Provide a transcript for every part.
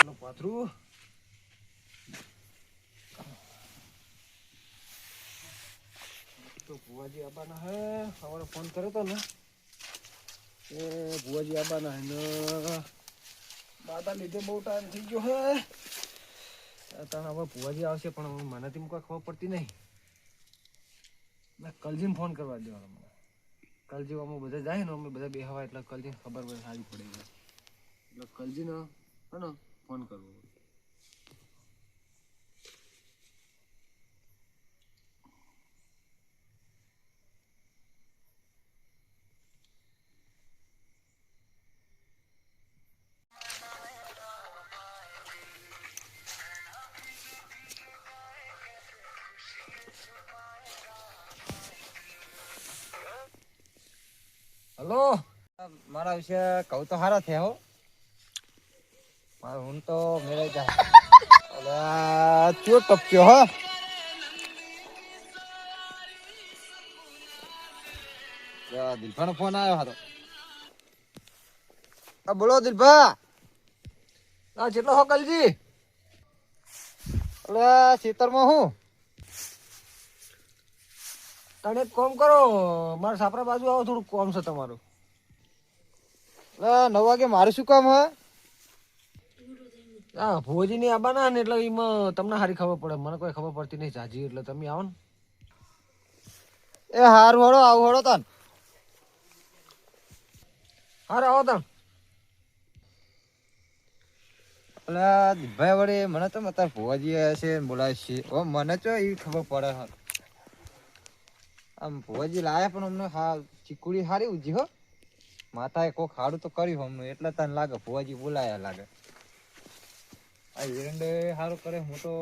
પાથરું તો ભુવાજી આવવાના હે. સવારે ફોન કર્યો તો ને એ ભુવાજી આવવાના હે ને દાદા લીધે બહુ ટાઈમ થઈ ગયો હે. અત્યારે હવે ભુવાજી આવશે પણ મનેથી કોઈ ખબર પડતી નહીં. મેં કલજીને ફોન કરવા દેવાનો મને. કલજી અમે બધા જાય ને અમે બધા બેહવા એટલે કલજીને ખબર પડે સારી પડે એટલે કલજીને હે ને ફોન કરવો. હલો મારા વિશે કહું તો સારા થયા હો. મારો હું તો મેળે જાય ચો ટપક્યો હો. દિલભાનો ફોન આવ્યો હતો. બોલો દિલભા. હા જેટલો હો કલજી. એટલે ખેતરમાં હું તને એક કામ કરો મારા સાપરા બાજુ આવો થોડું કામ છે તમારું. એટલે 9 વાગે મારું શું કામ હે? હા ભુવાજી ની આવવાના ને એટલે એમાં તમને સારી ખબર પડે મને કોઈ ખબર પડતી નહીં જાજી એટલે તમે આવો ને. એ હારું હળો આવું હળો તન. હારે આવો તન. એટલે દિલભાઈ વળી મને તો મતા ભુવાજી હશે બોલાય છે મને તો એવી ખબર પડે. આમ ભુવાજી લાયા પણ અમને હા ચીકુડી હારી ઉજી હો. માતાએ કોક હારું તો કર્યું અમને એટલે તને લાગે ભુવાજી બોલાયા લાગે. આ એરંડે હારું કરે હું તો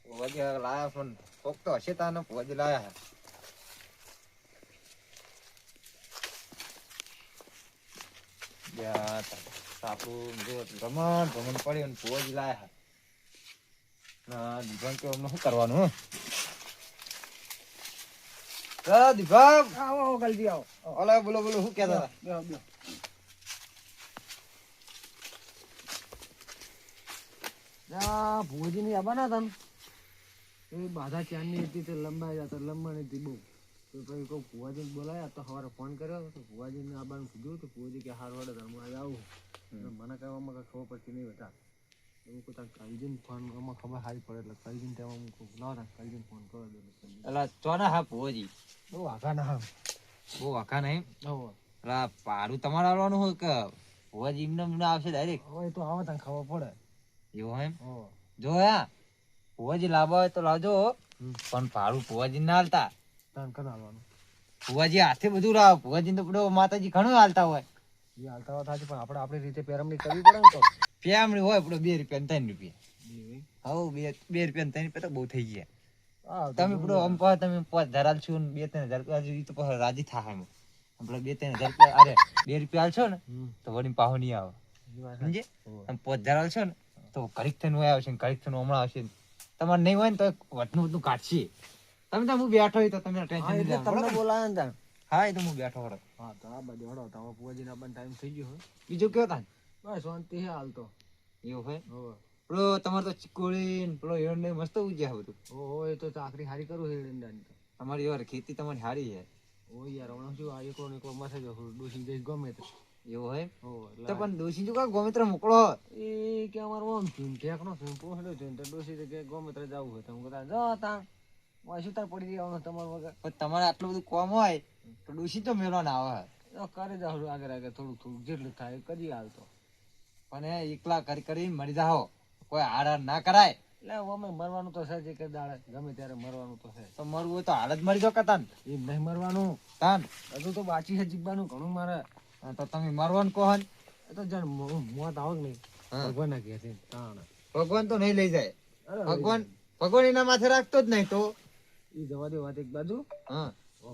ભુવાજી લાયા પણ કોક તો હશે તાને ભુવાજી લાયા. સાપુ રમણ પડી અને ભુવાજી લાયા. દીભાન કે અમને શું કરવાનું? દીભાન આવો આવો કલજી આવો. ઓલા બોલો બોલો શું કહેતા હતા? ભુવાજી ની આવવાના હતા ને એ બાધા ચાંદની હતી તે લંબાઈ જતા લંબાણી હતી બહુ. તો પછી કોઈ ભુવાજી બોલાયા તો સવારે ફોન કર્યો તો ભુવાજી ને આવવાનું કીધું તો ભુવાજી કે હાર વાળે ધર્મ આજે આવું. મને કહેવામાં કઈ ખબર પડતી નહીં બધા. એવું કોઈ કલજીને ફોન આમાં ખબર સારી પડે એટલે કલજીને ત્યાં ના થાય કલજીને ફોન કરો દે. એટલે ચોના હા ભુવાજી બહુ આઘા ના હા બહુ આખા નહીં. હવે એટલે પાડું તમારે આવવાનું હોય કે ભુવાજી એમને આવશે ડાયરેક્ટ? હવે તો આવે તને ખબર પડે એવું એમ હવે જો યા ભુવાજી લાવવા હોય તો લાવજો પણ ભાડું ભુવાજી ના હાલતા. તને કને આવવાનું ભુવાજી હાથે બધું લાવ. ભુવાજી તો પેલો માતાજી ઘણું હાલતા હોય. એ હાલતા વાત સાચી પણ આપણે આપણી રીતે પેરમણી કરવી પડે ને તો પેમણી હોય પેલો 2 રૂપિયા ને 3 રૂપિયા. હવે 2 રૂપિયા ને 3 રૂપિયા તો બહુ થઈ ગયા. તમે પેલો આમ કહો તમે 5 ધરાલ છો ને 2-3 હજાર રૂપિયા તો પછી રાજી થાય એમ. આપણે 2-3 હજાર રૂપિયા અરે 2 રૂપિયા હાલશો ને તો વળી પાહો નહીં આવે સમજે. આમ 5 ધરાલ છો ને તો ઘડીક થઈને હોય આવશે ઘડીક થઈને હમણાં આવશે. તમારે નહીં હોય ને તો વટનું બધું કાઢશે. તમે તો હું બેઠો હોય તો તમે ટેન્શન નહીં લેવાનું. તમને બોલાય ને ત્યાં હા એ તો હું બેઠો હડો. હા તો આ બાજુ હડો તો ભુવાજી ના ટાઈમ થઈ ગયો હોય. બીજું કયો તા બસ શાંતિ હે હાલ તો. એવું હોય હવે પેલો તમારે તો ચીકોડી પેલો હિરણ મસ્ત ઉજ્યા બધું. ઓહો એ તો ચાકરી હારી કરું છે એરંડાની તો. તમારી યાર ખેતી તમારી સારી છે. ઓ યાર હમણાં શું આ એકલો ને એકલો મથે જો ડોસી જઈશ ગમે તે. એવું હોય હો તો પણ ડોસી જો કા ગોમિત્ર મોકલો. એ કે અમાર ઓમ ઠેક નો પોહડ્યો છે તો ડોસી કે ગમે તે જવું હોય તો હું કહેતા જો તા વાસી તાર પડી જવાનું તમાર વગર. પણ તમારે આટલું બધું કોમ હોય તો ડોસી તો મેળવા ના આવે. કરે જાવ આગળ આગળ થોડુંક થોડુંક જેટલું થાય કરી હાલ તો. પણ એકલા કરી કરીને મરી જાઓ કોઈ હાર ના કરાય. એટલે અમે મરવાનું તો છે જ કે દાડે ગમે ત્યારે મરવાનું તો છે. તો મરવું હોય તો હાલ જ મરી જાઓ કતાન. એ નહીં મરવાનું તાન હજુ તો બાકી છે જીવવાનું ઘણું મારે. તો તમે મરવાનું કહો ને એ તો જાણ મોત આવો કે નહીં ભગવાન ના કહે છે તાણ. ભગવાન તો નહીં લઈ જાય. અરે ભગવાન એના માથે રાખતો જ નહીં તો એ જવા દે વાત એક બાજુ. હા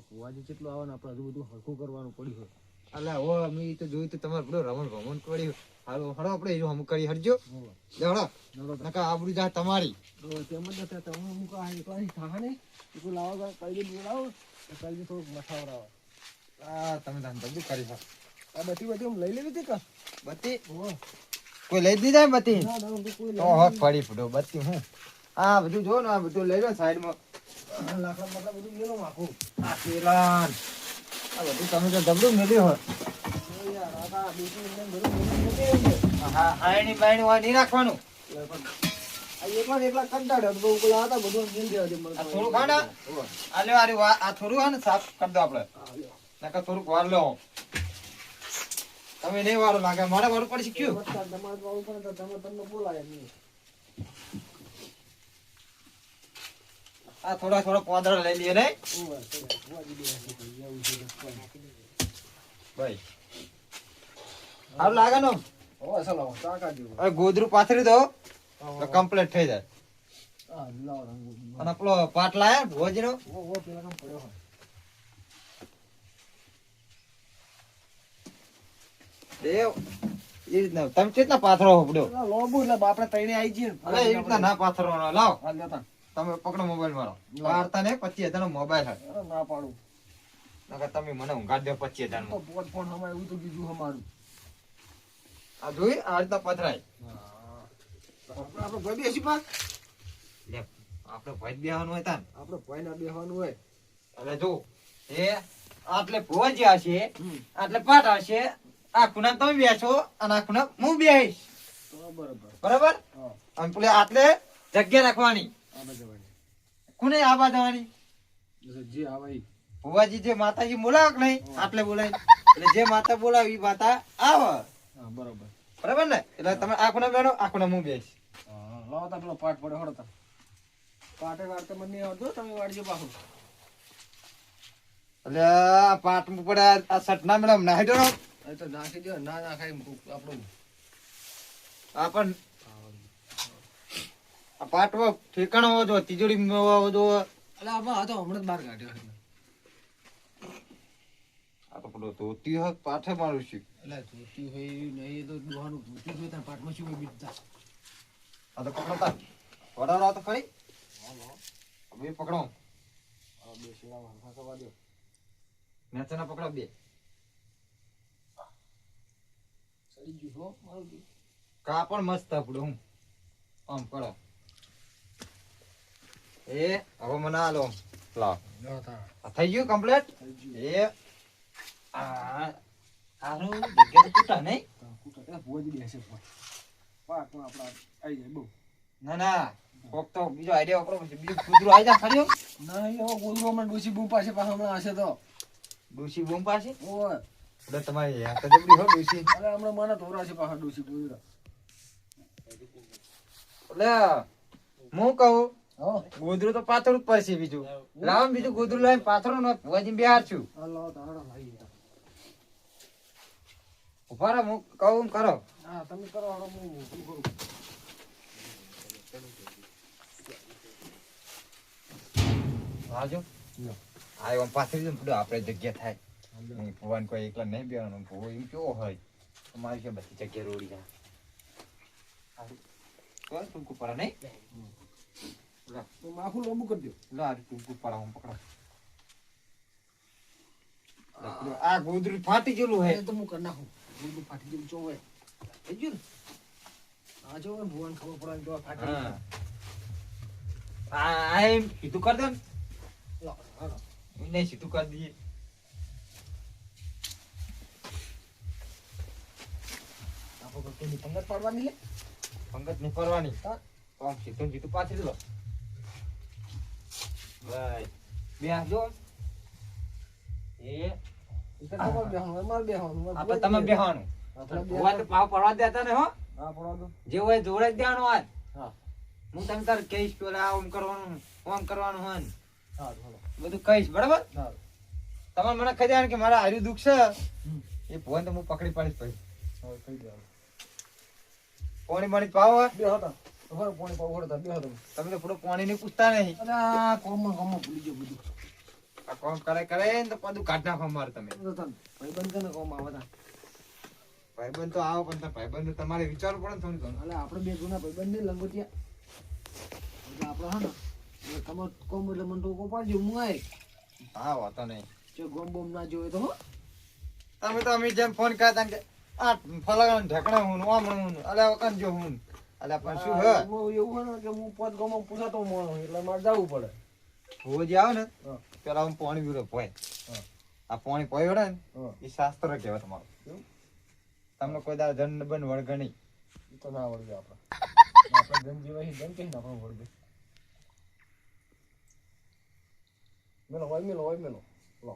ભુવાજી કેટલું આવે ને આપણે હજુ બધું હરખું કરવાનું પડ્યું હોય. એટલે હો અમે તો જોયું તો તમારે પેલો રમણ કર્યું. હાલો હળો આપણે એ હમ કરી હરજો હળો નકા આબરૂ જા તમારી. તેમ જ નથી તમે મૂકા એકલા ખાવા નહીં તું લાવો કલજી બોલાવો કલજી થોડુંક મઠાવરાવો. તમે બધું કરી શકો. આ બધી બધી લઈ લેવી હતી કે બધી કોઈ લઈ જ નહીં જાય બત્તી ના ના હું કોઈ તો હોત પડી ફૂટો બત્તી હું આ બધું જો ને આ બધું લઈ લો સાઈડમાં લાકડા બાકડા બધું મેલો માખું આ પેલાન આ બધું તમે તો જબરું મેલ્યું હોય યાર આ બેસી ને બધું મેલો હા આયણી બાયણી હોય નહીં રાખવાનું આ એકલા કંટાળ્યો તો બહુ પેલા હતા બધું મેલ દેવા દે મને આ થોડું ખાના આ લે આ થોડું હા ને સાફ કરી દો આપણે નકર થોડુંક વાર લો તમે નહીં વારું લાગે મારે વારું પડી શીખ્યું તમારે વાળું પણ તો તમે તમને બોલાય નહીં આ થોડા થોડા પોદરા લઈ લઈએ નહીં ભાઈ સારું લાગે ને ઓ ચલો ચાકા જેવું હવે ગોદરું પાથરી દો તો કમ્પ્લીટ થઈ જાય હા લાવ રંગો અને પેલો પાટ લાયા ભોજનો ઓ પેલા કામ પડ્યો હોય એ રીતના તમે કેટલા પાથરો પડ્યો લોબુ એટલે બાપડે તઈને આવી જઈએ અરે એ રીતના ના પાથરવાનો લાવ હા લેતા તમે પકડો મોબાઈલ મારો પાડતા ને 25,000 નો મોબાઈલ હે અરે ના પાડું નકર તમે મને ઊંઘાડ દો 25,000 તો નો પોત ફોન હમાય એવું તો બીજું અમારું આ જોઈ આ રીતના પથરાય આપણે ભાઈ બેસી પાક લે આપણે ભાઈ બેહવાનું હોય તાન આપણે ભાઈ ના બેહવાનું હોય એટલે જો એ આટલે ભોજ્યા છે આટલે પાટ હશે આ ખૂણા તમે બેસો અને આ ખૂણા હું બેહીશ તો બરાબર બરાબર હા અને પેલે આટલે જગ્યા રાખવાની આપણે જવાની કોને આવા જવાની જે આવે ઈ. ભુવાજી જે માતાજી બોલાવે કે નહીં આટલે બોલાય એટલે જે માતા બોલાવે ઈ માતા આવે હા બરાબર બરાબર ને એટલે તમે આ ખૂણા બેઠો આ ખૂણા હું બેહીશ હા લાવો તા પેલો પાટ પડે હળતા પાટે વાળતે મને નહીં આવડતો તમે વાળજો પાછું એટલે આ પાટ પડે આ સટના મેડમ નાહી દો એ તો નાખી દો ના નાખાય આપણું આ પણ આ પાટ ઠેકાણો હોવો જો તિજોરી હોવો જો એટલે આપણે આ તો હમણાં જ બહાર કાઢ્યો એટલે આ તો પેલો ધોતી હોય પાઠે મારું છું ધોતી હોય નહીં તો ડોહાનું ધોતી હોય ત્યાં પાટમાં શું હોય બીજતા આ તો પકડો તાર વડાડો તો ખરી બે પકડો બે શેડા વાંધા કરવા દો નેચેના પકડો બે સડી ગયું હો મારું બી. કાપડ મસ્ત આપડું હું આમ કરો એ હવે મને આલો લાવ લ્યો તાર. આ થઈ ગયું કમ્પ્લીટ થઈ ગયું. એ આ આનું જગ્યા તો તૂટા નહીં તાર કૂટા ત્યાં ભુવાજી બેસે પણ. પાટમાં આપણા આવી જાય બહુ ના ના કોક તો બીજો આઈડિયા વાપરો પછી બીજું કૂતરું આવી જા ખરી ના એવો ગોલગો માં ડોસી બહુ પાસે પાછા હમણાં હશે તો ડૂસી બૂમ પાસે ઓય એટલે તમારી આ તો જબરી હો ડૂસી અરે હમણાં મને ધોરા છે પાછા ડોસી ગોળરા એટલે હું કહું હા ગોદરું તો પાથરું જ પડશે બીજું લાવો ને બીજું ગોદરું લાવીને પાથરું ને ભુવાજી બિહાર છું હાલો તારા લાવી યાર. ઉભા રહો હું કહું એમ કરો હા તમે કરો હાલો હું શું કરું આવજો લ્યો. આ એમ પાથરી દો ને બધું આપણે જગ્યા થાય નહીં ભુવાન કોઈ એકલા નહીં બેવાનું ભુવો એમ કેવો હોય અમારી કે બધી જગ્યા રોડી જાય સારું. કોઈ ટૂંકું પડે નહીં લો તો માખું લાંબુ કરી દો લો આ ટૂંકું પડે હું પકડો લો, પેલું આ ગોદરું ફાટી ગયેલું હે એ તો હું કરી નાખું ગોળગું ફાટી જેવું ચોવે થઈ ગયું ને આ જો ભુવાન ખબર પડે તો ફાટી હા આ એમ સીધું કરી દો ને લાવો, હાલો. એને સીધું કરી દઈએ આપણે કોઈ પંગત પાડવાની લે પંગત નહીં પડવાની હા. તો આમ સીધું ને સીધું પાથરી દો ભાઈ બે હાથ જો એ ઈ તો તમારે બેહવાનું અમારે બેહવાનું આપણે તમે બેહવાનું આપણે ભુવા તો પાવ પડવા દેતા ને હો હા પડવા દો જે હોય જોડે જ દેવાનું હોય હા હું તમે તાર કહીશ પેલા આમ કરવાનું હોય ને હા હાલો બધું કહીશ બરાબર હા તમે મને કહી દેવાનું કે મારા હાર્યું દુઃખ છે હમ. એ ભુવન તો હું પકડી પાડીશ પછી હવે કહી દેવાનું પાણી પાણી પાવ હોય બે હતા તમારે પાણી પાવ હતા બે હતા તમે તો થોડું પાણી નહીં પૂછતા નહીં અને આ કોમમાં ભૂલી ગયો બધું આ કોમ કરે ને તો બધું કાઢ નાખો મારે તમે ભાઈબંધ કે ને કોમ આવતા ભાઈબંધ તો આવો પણ ભાઈબંધ તમારે વિચારવું પડે ને થોડું ઘણું એટલે આપણે બે જૂના ભાઈબંધ ને લંગોટિયા એટલે આપણે હા ને એટલે તમારે કોમ એટલે મને તો પાડજો હું આય હા વાતો નહીં જો ગોમ બોમ ના જોવે તો હો તમે તો અમે જેમ ફોન કરતા ને કે આ ફલાણા ઢેકણા હું આમણું હું અલ્યા વખત જો હું અલ્યા પણ શું હે એવું હોય ને કે હું પોત ગામમાં પૂછાતો માણસ એટલે મારે જવું પડે. હોજી આવે ને હા. પેલા હું પાણી પીરો પોય હા. આ પાણી પોય વડે ને હા. એ શાસ્ત્ર કહેવાય તમારું. કેવું? તમને કોઈ દાડો જન બન વળગે નહીં. એ તો ના વળગે આપણે. આપણે જન જીવાય જન કઈ ના પણ વળગે. મેલો હોય મેલો. લો.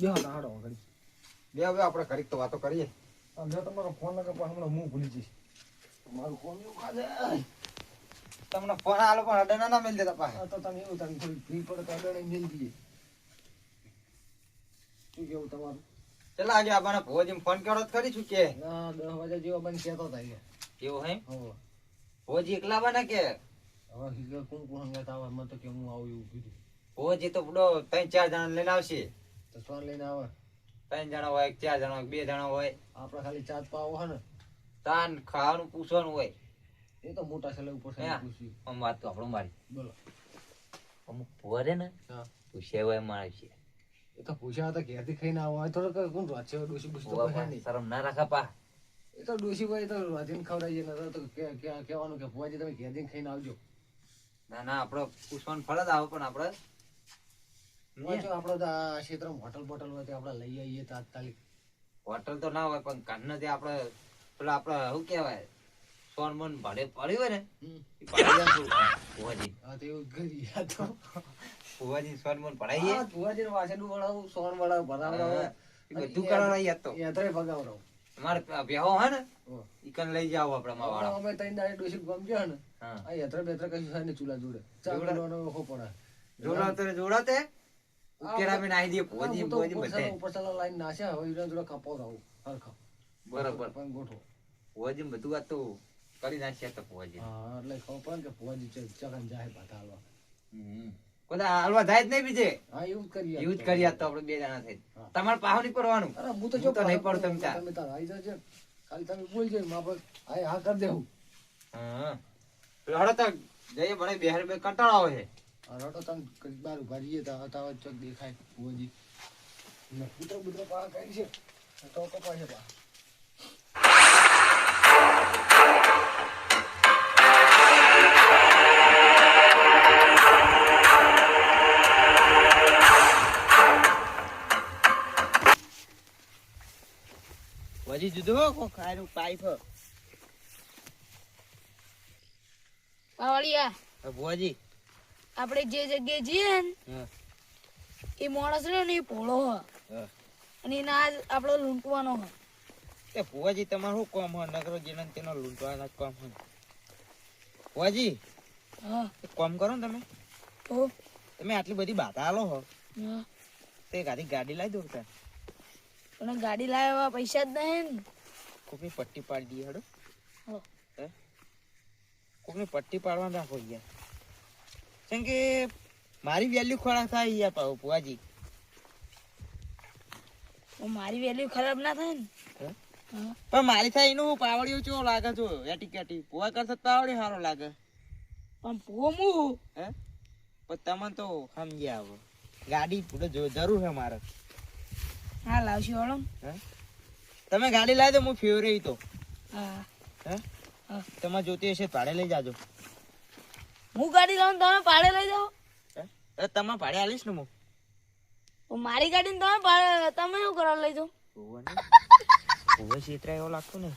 બેહો ના હાડો ઘડી. બે હવે આપણે ઘડીક તો વાતો કરીએ. આ જો તમારો ફોન લગે પણ હમણાં હું ભૂલી જઈશ. મારું ફોન એવું ખાધે. તમને ફોન આલો પણ અડે ના મેલ દેતા પાસે. આ તો તમે એવું તમે થોડી ફ્રી પડે તો અડાડે મેલ દઈએ. શું કેવું તમારું? ચલા આજે આપણને ભોજી ફોન કર્યો તો કરી છું કે ના 10 વાગ્યા જેવા બંધ કહેતો હતા કે. કેવું હે હવે ભોજી એકલા બને કે હવે હિગર કોણ કોણ હંગાત આવે મને તો કે હું આવું એવું કીધું. ભોજી તો બડો 3-4 જણા લઈને આવશે. તો સોન લઈને આવે. 3 જણા હોય 4 જણા હોય 2 જણા હોય આપણે ખાલી ચાત પાવો હે ને તાન ખાવાનું પૂછવાનું હોય. એ તો મોટા છેલ્લે ઉપર છે હા. પૂછ્યું. આમ વાત તો આપણો મારી બોલો. અમુક ભોરે ને હા. પૂછ્યા હોય મારે છે એ તો પૂછ્યા હતા ઘેરથી ખાઈને આવો હોય થોડો કોણ રાત છે ડોસી બુસી તો કહે નહીં. શરમ ના રાખા પા. એ તો ડોસી ભાઈ તો રાધીને ખવડાવીએ ને તો કહેવાનું કે ભુવાજી તમે ઘેરથી ખાઈને આવજો. ના ના આપણે પૂછવાનું ફરજ આવે પણ આપણે જો આપણે તો આ ક્ષેત્રમાં હોટલ બોટલ હોય તો આપણે લઈ આવીએ તાત્કાલિક. હોટલ તો ના હોય પણ ઘરને જે આપણે પેલા આપણે શું કહેવાય સોન મન ભાડે પડ્યું હોય ને એ પાડી જાય થોડું ભુવાજી. હા તો એવું જ કરીએ. આ તો ભુવાજી સોન મન ભરાઈએ હા, ભુવાજીને વાસણું વળાવું સોન વળાવું ભરાવડાવું એ બધું કરાવડાઈએ તો યાત્રાએ ભગાવડાવું. અમારે બેહો હે ને હો. ઈ કન લઈ જાવ આપણે માવાળા. અમે ત્રણ દાડે ડોસી ગમજો ને હા આ યાત્રા બેત્રા કશું થાય ને ચૂલા જોડે ચા જોડે. પીવાનો ઓખો પડે. જોડાતે ઉકેરા મે નાઈ દે ભુવાજી હું તો ભુવાજી ઉપર બધે ચાલો, ઉપર ચાલો લાઈન નાસ્યા હવે એના જોડે કપાવડાવું હરખા. બરાબર પણ ગોઠવો. ભુવાજી બધું વાત તો કરી નાખ્યા તો ભુવાજી. હા એટલે ખબર પડે ને કે ભુવાજી ચકન જાય ભાત હાલવા. બધા હાલવા જાય જ નહીં બીજે હા એવું જ કરીએ. એવું જ કર્યા તો આપણે બે જણા થઈ. હા. તમારે પાહો નહીં પડવાનું. અરે હું તો હું તો નહીં પડું તમે તમે તાર આવી જજો ખાલી તમે બોલજો એમ આપણે હા કરી દેવું. હા હડો તો જઈએ ભણે બેહાર બે કંટાળો આવે છે. રટો તમે કઈ બાર ઉભા રહીએ તો હતાવત ચોક દેખાય ભુવાજી ને કૂતરો બુતરો પા કરી છે તો કપાય છે પા. ભુવાજી જુદો હો કો ખાયરું પાઇપ હો. પાવળિયા ભુવાજી આપણે જે જગ્યાએ જઈએ ને હા એ માણસ રહ્યો ને એ ભોળો હ હા અને એને આજ આપણો લૂંટવાનો હ. એ ભુવાજી તમારું શું કામ હોય નગરો જેનો ને તેનો લૂંટવાના જ કામ હોય. ભુવાજી હા એક કામ કરો ને તમે તો તમે આટલી બધી બાધા આલો હો હા તે ગાડી લાવી દો તાર. પણ ગાડી લાવવા પૈસા જ નહીં ને. કોકની પટ્ટી પાડી દઈએ હડો. હલો. હે કોકની પટ્ટી પાડવાનું રાખો યાર કેમ કે મારી વેલ્યુ ખરાબ થાય યાર પાહુ ભુવાજી. પણ મારી વેલ્યુ ખરાબ ના થાય ને. હે? હા પણ મારી થાય એનું પાવડિયું ચેવો લાગે છો એટી કેટી ભુવા કરતા પાવડી સારો લાગે. પણ ભોમું હે પણ તમને તો સમજ્યા આવો ગાડી જરૂર છે મારે. હા લાવશું હળો. હે તમે ગાડી લાવી દો હું ફેવરે તો. હા હે હા તમારે જોતી હશે તો ભાડે લઈ જાજો. હું ગાડી લાવું ને તમે ભાડે લઈ જાઓ. હે તમે ભાડે આલીશ ને હું. પણ મારી ગાડી ને તમે ભાડે તમે શું કરવા લઈ જાઓ. ભુવા ક્ષેત્ર એવો લાગતો ને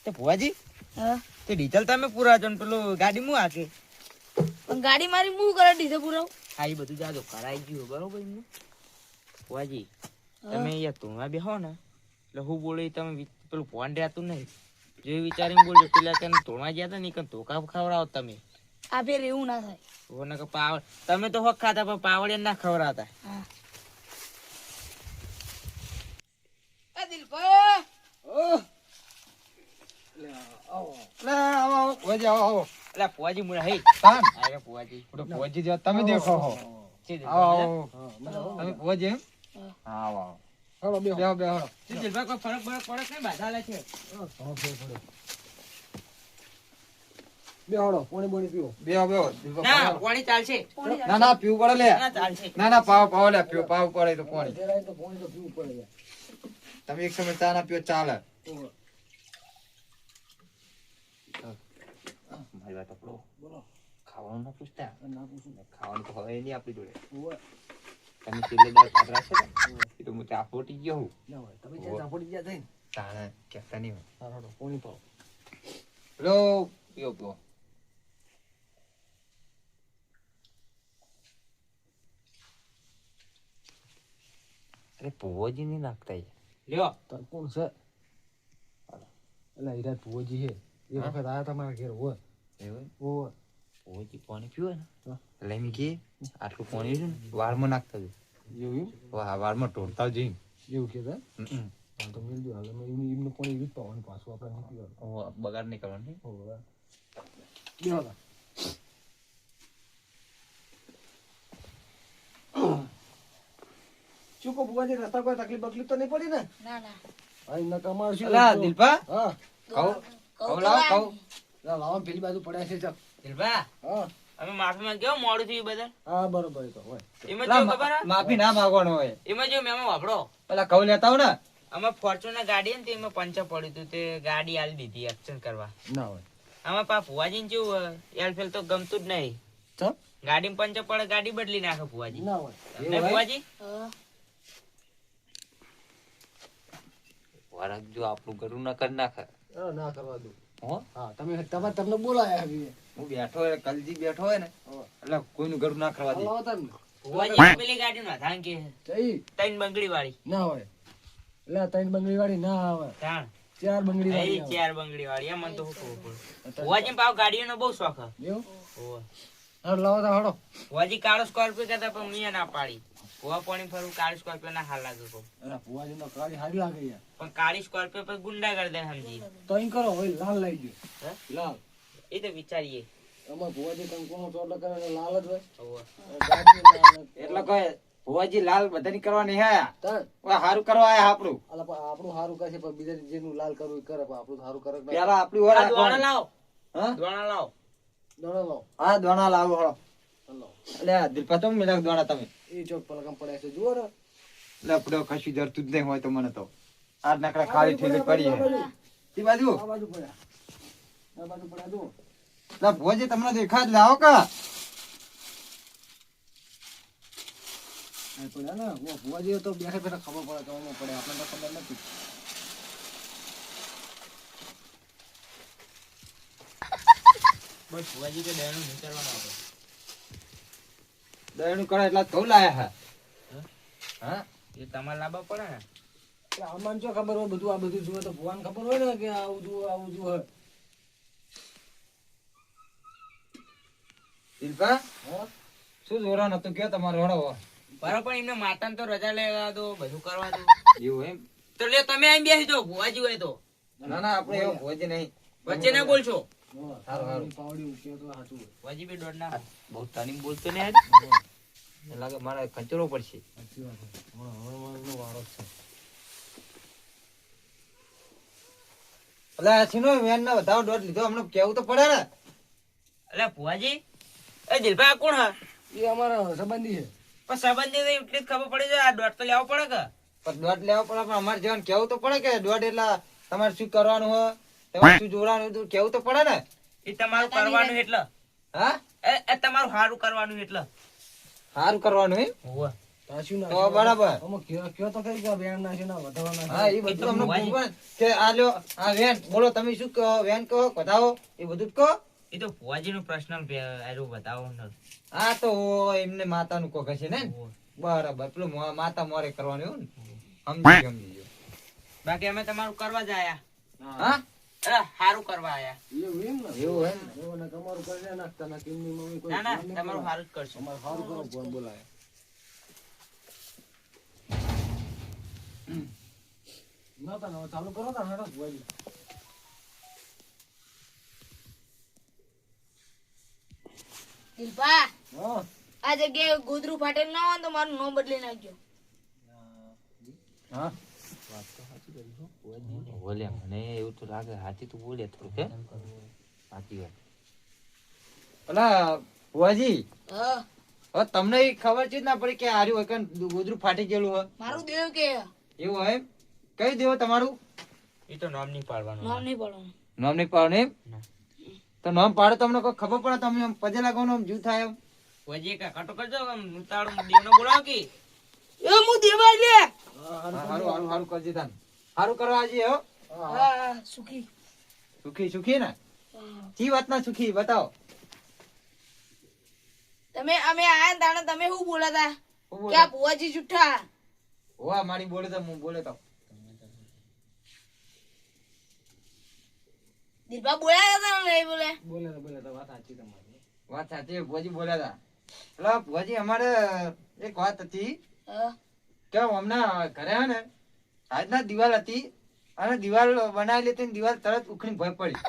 તે ભુવાજી હા તે ડીઝલ તમે પૂરા છો ને પેલું ગાડી હું હાકે. પણ ગાડી મારી હું કરે ડીઝલ પુરાવ. હા એ બધું જાજો કરાઈ ગયું બરોબર એમને. ભુવાજી હા. તમે અહીંયા ધોવા બેહો ને એટલે હું બોલે તમે પેલું ફોન રહેતું નહીં જે વિચારીને બોલજો પેલા તેને ધોવા ગયા હતા ને કે ધોકા ખવડાવો તમે. આ ફેર એવું ના થાય. ઓને કે પાવડ તમે તો હોક ખાતા પણ પાવડિયા ના ખવડાવતા. હા એ દિલભાઈ ઓ લે આવો લે આવો ભુવાજી આવો એટલે ભુવાજી મુરા હે તાન આરે ભુવાજી ભુવાજી જેવા તમે દેખો હો. છે આવો દિલભાઈ તમે ભુવાજી એમ હા. હા આવો આવો બેહો બેહો બેહો. દિલભાઈ કોઈ ફરક પડે નહીં બાધા લે છે. હા ફેર પડ્યો. બેહાડો પાણી બોણી પીવો. બેહો બેહો ના પાણી ચાલશે. ના ના પીવું પડે લે ના ચાલશે. ના ના પાવ પાવ લે પીવો પાવ પડે તો પાણી જરાય તો પાણી તો પીવું પડે યાર. તમે એક સમય ચા ના પીવો ચાલે ઓવે. મારી વાત આપણો બોલો. ખાવાનું ના પૂછતા ના પૂછું. ખાવાનું તો હવે નહીં આપણી જોડે ઓવે. તમે છેલ્લે દાળ ભાત રાખશો ને એ તો હું ચા ફોટી ગયો હું ના હોય તમે જ્યાં ઝાપડી ગયા થઈને તાણે કહેતા નહીં હોય હારો પાણી પાવો. લો પીવો પીવો અરે ભુવોજી નહીં નાખતા લ્યો. તાર કોણ છે? એટલે હીરા ભુવોજી છે. એ વખત આયા તમારા ઘેર હોય. એવું ઓવે. ભુવોજી પાણી પીવે ને હા. એટલે એમ કે આટલું પાણી છે ને વાળમાં નાખતા એવું વાળમાં ઢોળતા જઈને એવું કહેતા? હાલ તો મેલજો. હાલ અમે એમનું પાણી એવી જ પાવાનું પાછું આપણે નહીં પીવાનું. બગાડ નહીં કરવાનું ઓવે. બેહો તા. શું કહો ભુવાજી, રસ્તા કોઈ તકલીફ બકલીફ તો નહીં પડી ને? ના ના હા, એમના કમાડ શું? અલા દિલપા હા. કહું કહું કહું તો લાવ વાર કહું નહીં. લાવો પેલી બાજુ પડ્યા છે ચાલ. દિલભા, હા અમે માફી માંગ્યો મોડું થયું બધા. હા બરોબર એ તો હોય. એમાં જો ખબર હે? માફી ના માંગવાનું હોય એમાં જો મેમો વાપરો. પેલા કહું લેતા હો ને અમે ફોર્ચ્યુનર ગાડી હતી એમાં પંચર પડ્યું હતું તે ગાડી આલી દીધી એક્સચેન્જ કરવા. ના હોય. આમાં પા ભુવાજી ને કેવું એલફેલ તો ગમતું જ નહીં. ચાલ. ગાડીમાં પંચર પડે ગાડી બદલી નાખે ભુવાજી. ના હોય. ને ભુવાજી હા. વરખ જો આપણું ઘરું ના કરી નાખે ના કરવા દઉં. હો હા તમને બોલાયા હવે. હું બેઠો હોય કલજી બેઠો હોય ને એટલે કોઈનું ઘરું ના કરવા દે લાવો તમે. ભુવાજી પેલી ગાડી નું વધાન કે જઈ. ત્રણ બંગડી વાળી. ના હોય. એટલે ત્રણ બંગડી વાળી ના આવે. તાણ. ચાર બંગડી એ વાળી આવે. ચાર બંગડી વાળી એમ મને તો શું ખબર પડે. ભુવાજી પાવ ગાડીઓનો બહુ શોખ હે. એવું? હોવે. હાલો લાવો તા હાલો. ભુવાજી કાળો સ્કોર્પિયો કહેતા પણ મેં ના પાડી. ભુવા પાણી ફરવું કાળી સ્કોર્પિયો ના હાલ લાગે કહું. અરે ભુવાજી નો કાળી હારી લાગે યાર. પણ કાળી સ્કોર્પિયો પર ગુંડા કરી દે સમજી. તો અહીં કરો હોય લાલ લઈ ગયો. હે? લાલ. એ તો વિચારીએ. અમાર ભુવાજી કંકોનો ચોટલો કરે એટલે લાલ જ હોય. હોવે. ગાડી લાલ. એટલે કોઈ ભુવાજી લાલ બધાની કરવા નહીં આયા તાન. ઓય હારું કરવા આયા આપણું અલા પણ આપણું હારું કરશે પણ બીજા જેનું લાલ કરવું એ કરે પણ આપણું હારું કરે કે ના. પેલા આપણી ઓર આ દોણા લાવો. હા દોણા લાવો. દોણો લાવો. હા દોણા લાવો હળો હાલો. એટલે આ દિલપા તો મિલાક દોણા તમે એ ચોક પલકમ પડ્યા છે જુઓ ને. એટલે આપણે કશું જરતું જ નહીં હોય તો મને તો આ નકરા ખાલી ઠેલી પડી હે ઈ બાજુ આ બાજુ પડ્યા. આ બાજુ પડ્યા જુઓ. એટલે ભુવાજી તમને દેખા જ લાવો કા આ પડ્યા ને ઓ ભુવાજી તો બેઠા બેઠા ખબર પડે તો આમાં પડે આપણને તો ખબર નથી. બસ ભુવાજી કે દયાનું નહીં કરવાનું આપણે. દયનું કરે એટલા તો લાયા હા એ તમારે લાવવા પડે ને. એટલે આમાં જો ખબર હોય બધું આ બધું જુએ તો ભુવાને ખબર હોય ને કે આવું જુએ. દિલપા હા શું જોરા નતું કયો તમારો હળો બરાબર પણ એમને માતાને તો રજા લેવા દો બધું કરવા દો. એવું એમ તો લે તમે આઈ બેસી જાઓ ભુવાજી હોય તો. ના ના આપણે એવું ભુવાજી નહીં વચ્ચે ના બોલશો. હા, હારું, હારું. પાવડી ઉઠે તો સાચું હોય. ભુવાજી બી દોડ ના. બહુ તાલીમ બોલતો ને આજ મને લાગે મારે કંચરો પડશે સાચી વાત છે. હમણાં હવામાનનો વારો જ છે. એટલે છીનો વેન ના વધારો દોઢ લીધો અમને કેવું તો પડે ને અલ્યા ભુવાજી એ દિલભાઈ આ કોણ હા? એ અમારા સંબંધી છે. પણ સંબંધી તો એટલી જ ખબર પડી જાય આ દોડ તો લેવો પડે કે. પણ દોઢ લેવો પડે પણ અમારે જવાનું કેવું તો પડે કે દોઢ એટલે તમારે શું કરવાનું હોય તમારે શું જોવાનું હતું કેવું તો પડે ને એ તમારું કરવાનું એટલે હા એ તમારું સારું કરવાનું એટલે. સારું કરવાનું એમ હોવે. સાચું ના તો બરાબર આમાં કયો તો કઈ કે વેણ નાખી ના વધારવા હા એ બધું અમને પૂછવાનું કે આ લ્યો આ વેન બોલો તમે શું કહો વેન કહો બતાવો એ બધું જ કહો એ તો ભુવાજી નું પર્સનલ બતાવો ને. હા તો એમને માતા નું કોક હશે ને હોવે. બરાબર પેલું માતા મોરે કરવાનું એવું ને સમજી ગયો બાકી અમે તમારું કરવા જ આયા. હા અરે સારું કરવા આયા. એવું એમ ને એવું એમ ને એવું ને તમારું કરી નાખતા ના કેમની મમ્મી કોઈ ના ના ફોન નહીં તમારું કરે. સારું જ કરશું. અમારે સારું કરો ફોન બોલાય. ના તા હવે ચાલુ કરો તા હેડો ભુવાજી. દિલપા હા આ જગ્યાએ ગોદરું ફાટેલ ના હોય ને તો મારું નામ બદલી નાખજો. હા બોલ્યા મને એવું તો લાગે હાથી તો બોલ્યા થોડું કે સાચી વાત અલા ભુવાજી હા હવે તમને ઈ ખબર છે જ ના પડી કે આર્યું એકન ગોદરું ફાટી ગયેલું હોય મારું દેવ કે એવું હોય એમ? કઈ દેવો તમારું એ તો નામ નહીં પાડવાનું નામ નહીં પડવાનું. નામ નહીં પાડે એમ ના. તો નામ પાડો તમને કોઈ ખબર પડે તમે આમ પજે લાગવાનો આમ જીવ થાય એમ ભુવાજી કા કાટો કરજો આમ ઉતાળો દેવનો બોલાવો કે એ હું દેવા લે. હારું હારું હારું કરજે તાન હારું કરવા આજે હો હા સુખી. સુખી સુખી ને હા. જી વાત ના સુખી બતાવો તમે અમે આયા ને તાણે તમે શું બોલાતા હું કે બોલે આ ભુવાજી જુઠ્ઠા. હોવા મારી બોલે તો હું બોલે તો દિલભા બોલ્યા હતા ને નહીં બોલે. બોલે તો વાત સાચી તમારી. વાત સાચી ભુવાજી બોલ્યા હતા એટલે ભુવાજી અમારે એક વાત હતી હા. કે હમણાં ઘરે હે ને આજના દિવાલ હતી અને દિવાલ બનાવેલી હતી ને દિવાલ તરત ઉખડી ભય પડી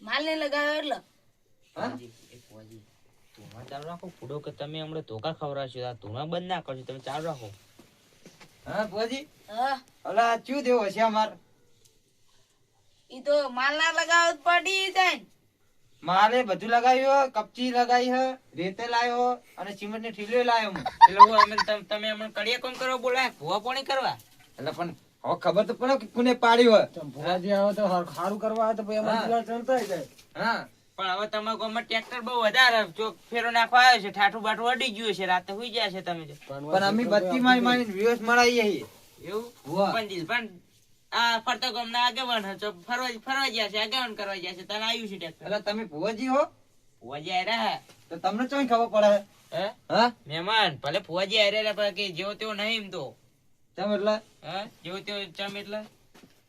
માલ ને લગાવ્યો એટલે હા? ભુવાજી ધોવા ચાલુ રાખો ફૂડો કે તમે હમણાં ધોકા ખવડાવશો આ ધોવા બંધ ના કરશો તમે ચાલુ રાખો હા ભુવાજી હા અલા ચું દેવો છે અમાર ઈ તો માલ ના લગાવ્યો તો પડી જાય ને. માલે બધું લગાવ્યું કપચી લગાવી હે રેતે લાવ્યો અને સિમેન્ટ ની ઠીલીઓ લાવ્યો હું એટલે હું અમે તમે હમણાં કડિયા કોમ કરવા બોલાય ભૂવા પાણી કરવા એટલે પણ હવે ખબર તો પડે કે કોને પાડ્યું હોય ચમ ભુવાજી આવે તો સારું કરવા આવે તો પછી અમારે હા. દિવાલ ચણતાય જાય. હા પણ હવે તમારા ગામમાં ટ્રેક્ટર બહુ વધારે ચોક ફેરો નાખવા આવ્યો છે ઠાઠું બાઠું અડી ગયું છે રાતે હુઈ ગયા છે તમે તો. પણ અમે બત્તી મારી મારી દિવસ મળાઈએ છીએ એવું વાહ. પણ દિલભાન આ ફરતા ગામના આગેવાન હતો ફરવા ગયા છે આગેવાન કરવા ગયા છે તને આવ્યું છે ટ્રેક્ટર એટલે તમે ભુવાજી હો ફુવાજી આયરા હે તો તમને ચોઈ ખબર પડે હે હા મહેમાન ભલે ફુવાજી આયરા પણ કે જેવો તેવો નહીં એમ તો તમે એટલે હે જેવો તેવો ચમ એટલે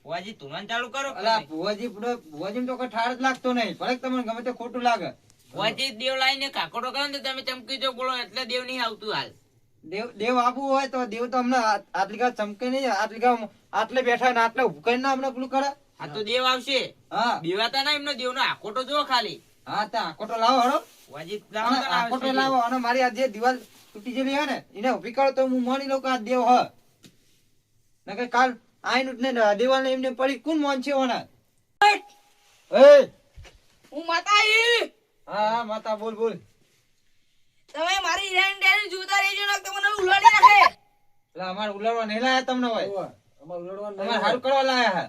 ફુવાજી તુમાન ચાલુ કરો અલા ભુવાજી ભુવાજી તો કોઈ ઠાર જ લાગતો નહીં ભલે તમને ગમે તે ખોટું લાગે ફુવાજી દેવ લાઈને કાકોડો કરો ને તો તમે ચમકી જો બોલો એટલે દેવ નહીં આવતું હાલ દેવ આપવું હોય તો દેવ તો અમને આટલી કા ચમકે નહીં આટલી કા આટલે બેઠા ને આટલે ઉભું કરીને અમને પેલું કરે આ તો દેવ આવશે હા બીવાતા ના એમનો દેવનો આકોટો જો ખાલી હા તો આકોટો લાવો હળો ફુવાજી અને આકોટો લાવો અને મારી આ જે દિવાલ તૂટી ગયેલી હે ને એને ઉભી કરો તો હું માની લઉં કે આ દેવ હ નકર કાલ આઈનું જ ને દિવાલ ને એમને પડી કોણ મોન છે ઓના એ હું માતા ઈ. હા હા માતા બોલ બોલ તમે મારી હિરાની ડેરી જોતા રહેજો ને તમને ઉલાડી નાખે. એટલે અમારે ઉલાડવા નહીં લાયા તમને હોય હોવે. અમારે લડવાનું અમારે નહીં. હારું કરવા લાયા હે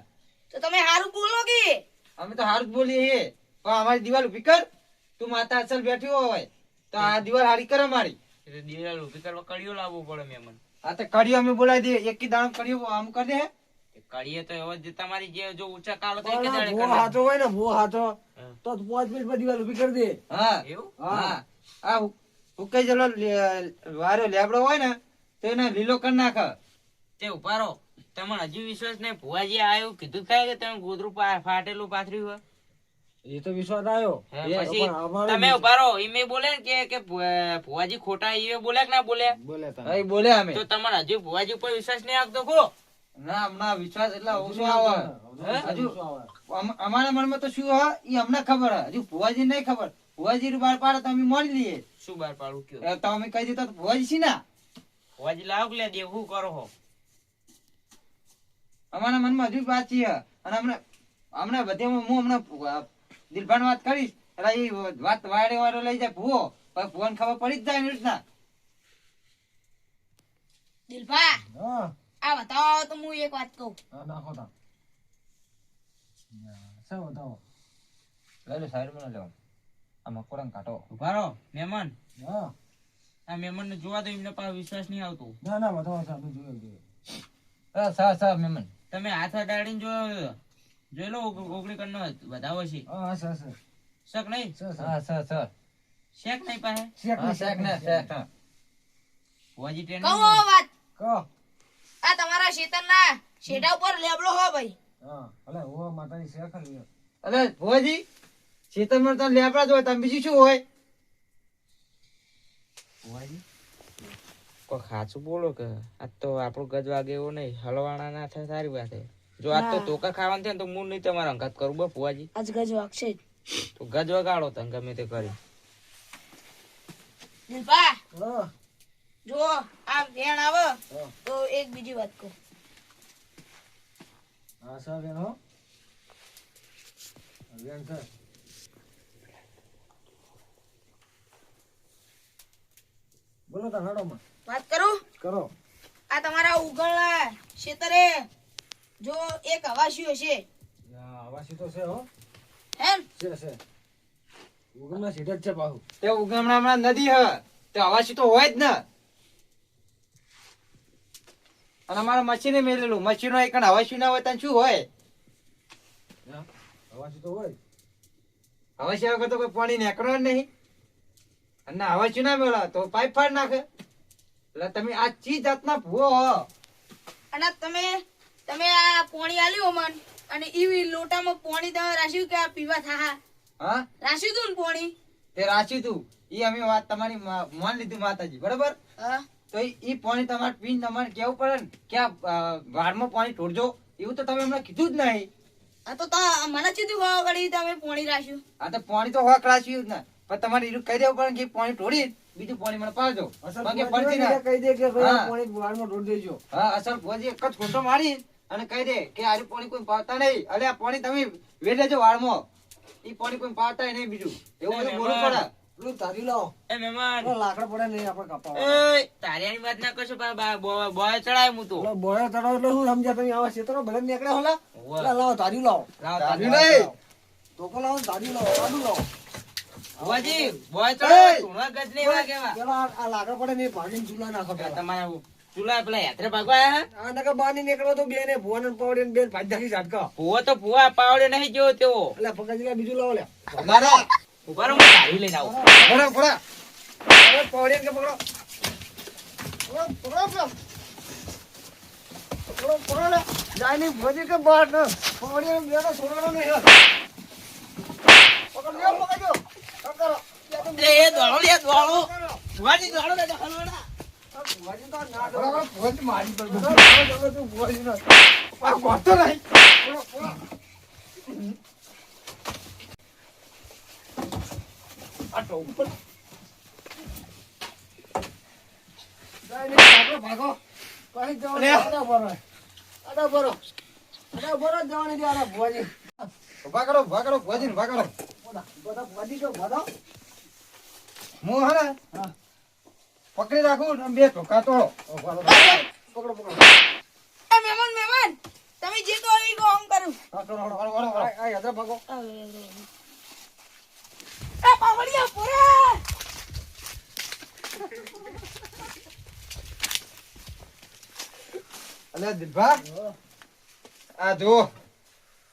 તો તમે હારું બોલો કે અમે તો હારું જ બોલીએ છીએ પણ અમારી દિવાલ ઉભી કર તું માતા અસલ બેઠી હોય તો આ દિવાલ હારી કર અમારી દિવાલ ઉભી કરવા કડીઓ લાવવો પડે મહેમાન આ તો કડીઓ અમે બોલાવી દઈએ એક કી દાડો કડીઓ આમ કરી દે કડીએ તો હવે જે તમારી જે જો ઊંચા કાળો તો પણ એક આ દાડે ભૂવો કરવાનો. હાચો હોય ને ભૂવો હાચો હા. તો 5 મિનિટમાં દિવાલ ઊભી કરી દે. હા એવું હા આ ઉકાઈ જેલો વારો લેબડો હોય ને તો એને લીલો કરી નાખ તે ઉભા રહો તમને હજી વિશ્વાસ નહીં ભુવાજી આવ્યું કીધું થાય કે તમે ગોદરું ફાટેલું પાથર્યું હોય એ તો વિશ્વાસ આવ્યો. હે, એ પછી પણ અમારે તમે ઉભા રહો ઈમે બોલે ને કે ભુવાજી ખોટા ઈએ બોલે કે ના બોલે બોલે તમે. અહીં બોલે અમે તો તમારે હજી ભુવાજી ઉપર વિશ્વાસ નહીં આવતો ખો ના હમણાં વિશ્વાસ એટલે ઓછો આવે હજુ શું આવે? અમારા મનમાં તો શું હોય એ અમને ખબર હે હજુ ભુવાજી નહીં ખબર ભુવાજી નું બાર પાડે તો અમે માની લઈએ શું બાર પાડું કયો તો અમે કહી દીધા તો ભુવાજી છે ના ભુવાજી લાવ કે લે દેવ શું કરો હો અમારા મનમાં હજુ વાત છે અને હમણાં બધે હું હમણાં દિલભાન વાત કરીશ એટલે એ વાત વાડે વાળો લઈ જાય ભૂવો પછી ભુવાને ખબર પડી જ જાય ને રીતના દિલભા હા આ બતાવો તો હું એક વાત કહું. હા, નાખો તા. શું બતાવો? લઈ લો સાઈડમાં લેવો આ મકોડા કાઢો ઉભા રહો મહેમાન હા આ મહેમાન ને જોવા તો એમને પાસે વિશ્વાસ નહીં આવતો ના ના બતાવો સાહેબ જોયું જોયું. સર મેમન તમે હાથ અડાડીને જોઈ લો ઓગળી કરનો વધાવો છે હા સર સર શક નહીં સર હા સર શેક નહીં પાસે શેક હા શેક ને શેક ભુવાજી ટ્રેન કહું હવે વાત કહો. આ તમારા શેતરના શેઢા ઉપર લેબડો હો ભાઈ. હા ભલે ઓ માતાજી શેક લ્યો. અરે ભુવાજી શીતળમાં તો લેબડા જ હોય તમે બીજું શું હોય ભુવાજી કોઈ ખાચું બોલો કે આ તો આપણું ગજ વાગે એવો નહીં હલવાણા ના થાય સારી વાત છે જો આજ તો ધોકા ખાવાનું થાય ને તો હું નહીં તમારા અંગાત કરું બસ ભુવાજી આજ ગજ વાગશે જ. તો ગજ વગાડો તમે ગમે તે કરી દિલભા હા જો આ વેણ આવે હા. તો એક બીજી વાત કહું. હા સર બેન હો. બેન સર બોલો તાર હેડોમાં. વાત કરું કરો. આ તમારા ઉગળના ખેતરે જો એક હવાસિયો છે આવાસી તો છે હો. એમ છે. ઉગમના સીધા જ છે પાછું. તે ઉગમણા હમણાં નદી હ તે અવાસી તો હોય જ ને. અને અમારા મશીને મેલેલું મશીનો એક અવાસી ના હોય તો શું હોય? આવાસી તો હોય. અવાસી વગર તો કોઈ પાણી નીકળવા જ નહીં. અને અવાસી ના મેળા તો પાઇપ ફાડ નાખે. એટલે તમે આ ચી જાતના ભૂવો હો. અને તમે આ પાણી આલ્યું મન અને ઈ લોટામાં પાણી તમે રાખ્યું કે આ પીવા થા હા રાખ્યું તું ને પાણી તે રાખ્યું તું ઈ અમે વાત તમારી માન લીધી માતાજી બરોબર. હા તો ઈ પાણી તમારે પીને તમારે કેવું પડે ને કે આ વાડમાં પાણી ઢોળજો એવું તો તમે અમને કીધું જ નહીં. આ તો મને ચીધું ખબર પડી તમે પાણી રાખ્યું આ તો પાણી તો હોક રાખ્યું જ ને પણ તમારે એટલું કહી દેવું પડે કે પાણી ઢોળી બીજું પાણી મને પાડજો. બાકી ફરતી ના. કહી દે કે ભાઈ આ હા. પાણી વાળમાં ઢોળ દેજો. હા અસલ ભુવાજી એક જ ઘૂંટો મારી અને કહી દે કે આરું પાણી કોઈ પાવતા નહીં. અરે આ પાણી તમે વેચ લેજો વાળમાં. ઈ પાણી કોઈ પાવતા નહીં બીજું એવું બધું બોલવું પડે. પેલું તારી લાવો. એ મહેમાન પેલો લાકડા પડે નહીં આપણે કપાવા. એ તારિયાની વાત ના કરશો બોય ચડાય હું તો પેલો બોયો તળાવ એટલે શું સમજ્યા તમે? આવા ક્ષેત્રો ભલે નીકળ્યા હોલા. હોવે. પેલા લાવો તારી લાવો. તારી નહીં. ટોકો લાવો ને તારી લાવો. તારું લાવો. ભુવાજી બોય ચડાય એ! ધૂણા ગજ નહીં એવા કેવા પેલા આ લાકડા પડે ને એ ભાગીને ચૂલા નાખો પેલા. તમારા ચૂલા પેલા યાત્રે ભાગવા આયા આ નકર બહાર ની નીકળો તો બેને ભુવન અને પાવડી ને બેન ભાજી નાખી ઝાટકા. ભૂવો તો ભૂવા પાવડે નહીં જેવો તેવો એટલે પકડી લે બીજું લાવો લે. મારા ઉભા રહો, હું તારી લઈને આવું પડે પડે. હવે પાવડી કે પકડો. પકડો લે. જાય નહીં ભજી કે બહાર ને પાવડી ને બેનો છોડવાનો નહીં હે. પકડ લ્યો, પકડજો. કામ કરો. એ દોડો લે દોડો ભુવાજી દોડો લે હલવાડા ભુવાજી તો ના કરો. બરાબર, ભુવાજી મારી પર બધું. તું ભુવાજી ના. આ ગોતો નહીં. આ તો ઉપર. જાય નહીં, ભાગો. કઈ જવાનું આડા ભરો. આડા ભરો. આડા ભરો જ જવાની દે આડા ભુવાજી. ઉભા કરો ભુવાજી ઉભા કરો. બધા ભુવાજી તો ભરો. હું હે ને હા. પકડી રાખું ને બે ઢોકા તોડો. પકડો પકડો. એ મહેમાન તમે જે કહો એ કહો હું કરું હા કરો હળો હળો હળો. આ યાદ ભાગો. એ પાવડિયા પોરા અલ્યા દિલભા આ જો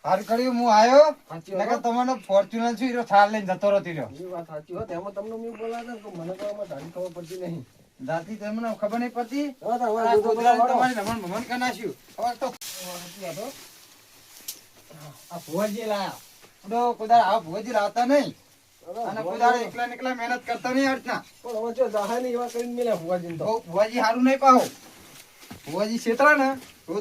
હાર કર્યું હું આયો સાચી વાત. નકર તમને ફોર્ચ્યુનર છું ઈરો થાર લઈને જતો રહેતી રહ્યો. એ વાત સાચી હોત એમાં તમને મેં બોલાતા ને તો મને તો આમાં ધારી ખબર પડતી નહીં. જાતિ તમને ખબર નહીં પડતી. હવે તો હવે આ દૂધો કૂતરાને વાળો. તમારી નમણ ભમણ કરી નાખ્યું. હવે તો સાચી વાત હો. આ ભુવાજી લાયા. તો કુદાર આ ભુવાજી લાવતા નહીં. અને કુદાર એકલા ને એકલા મહેનત કરતા નહીં અર્ચના. પણ હવે જો જાહે નહીં એવા કરીને મિલે ભુવાજીને તો. બહુ ભુવાજી હારું નહીં પાહો. ભુવાજી છેતરા ને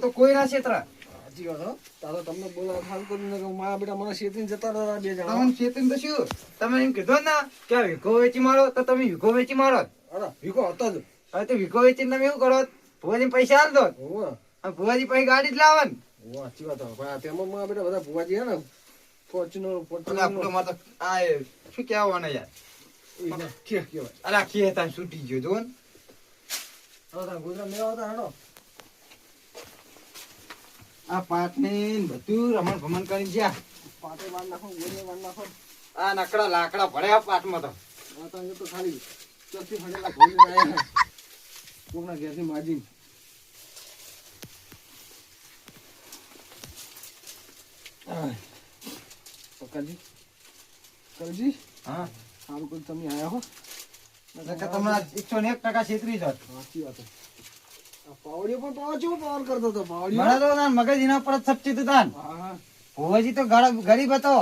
તો કોઈ ના છેતરા. સાચી વાત હો. તારો તમને બોલાવા ખાલ કરીને કે મારા બેટા મને શેતીને જતા રહ્યા બે જણા. તમને છેતરીને તો શું તમે એમ કીધું ને કે આ વીઘો વેચી મારો તો તમે વીઘો વેચી મારો. અરે ભીખો હતો જ. હવે તો વીઘો વેચીને તમે એવું કરો ભુવાજી પૈસા હાલ દો હોવે. અને ભુવાજી પછી ગાડી જ લાવે ને. હોવે, સાચી વાત હો. ભાઈ આ તેમાં મારા બેટા બધા ભુવાજી હે ને ફોર્ચ્યુનર અલા, ફોર્ચ્યુનર આપણો માં તો આ એ શું કહેવાનું યાર. કે કહેવાય. અલા ખેતા છૂટી ગયો જો ને. હવે તાર ગુજરાત લેવા હતા હેડો. આ પાટની ને બધું રમણ ભમણ કરી જ્યાં પાટે વાર નાખો ગોળીએ વાર નાખો. આ નકડા લાકડા ભર્યા પાટમાં તો. આ તો અહીંયા તો ખાલી ચોથી ફળેલા ગોળીને આયા. કોકના ઘેરથી માજીને. પક્કાજી કલજી હા સારું કોઈ તમે આયા હો. નકર તમને 101% છેતરી જાત. સાચી વાત હે. આ પાવડીઓ પણ પાવર કરતો હતો પાવડીઓ. મને તો ના મગજ એના પર જ સપચી તું તાન. હા હા. ભુવાજી તો ગરીબ હતો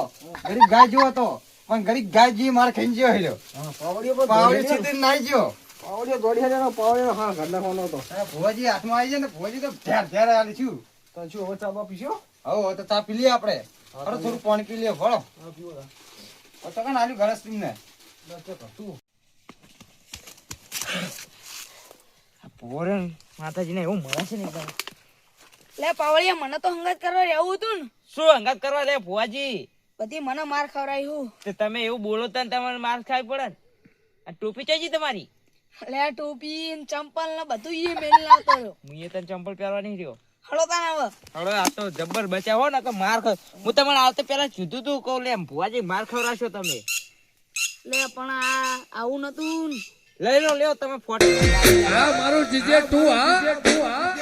ગરીબ ગાય જેવો હતો પણ ગરીબ ગાય જેવી માર ખાઈ ગયો હેલો. હા પાવડીઓ પણ પાવડી દોડી છેતરી નાઈ ગયો. પાવડીઓ દોડી હજાર પાવડીઓ હા ઘર નાખવાનો હતો. અને ભુવાજી હાથમાં આવી જાય ને ભુવાજી તો ધ્યાર આલી છું. તો શું હવે ચા બા પીશો? હવે તો ચા પી લઈએ આપણે. અરે થોડું પાણી પી લઈએ ભળો. હા પીવો તા. તો કણ આલ્યું ઘરસ તમને. બસ ચો તું. પોરણ માતાજીને એવું મળે છે ને એકદમ. લે પાવડિયા મને તો હંગાત કરવા રહેવું હતું ને શું અંગાત કરવા લે ભુવાજી બધી મને માર ખવડાવ્યું તે તમે એવું બોલો તો તમારે માર ખાવી પડે ને આ ટોપી ચાજી તમારી લે ટોપી ને ચંપલ ને બધું ઈ મેલ લાવતો રહ્યો. હું એ તને ચંપલ પહેરવા નહીં રહ્યો. હળો તાને હવે. હવે આ તો જબ્બર બચાવો ને કે માર હું તમને આવતે પેલા કીધું તું કહું લે ભુવાજી માર ખવડાવશો તમે. લે પણ આ આવું નતું. લઈ લો લ્યો તમે ફોટો. મારું જીજે તું હા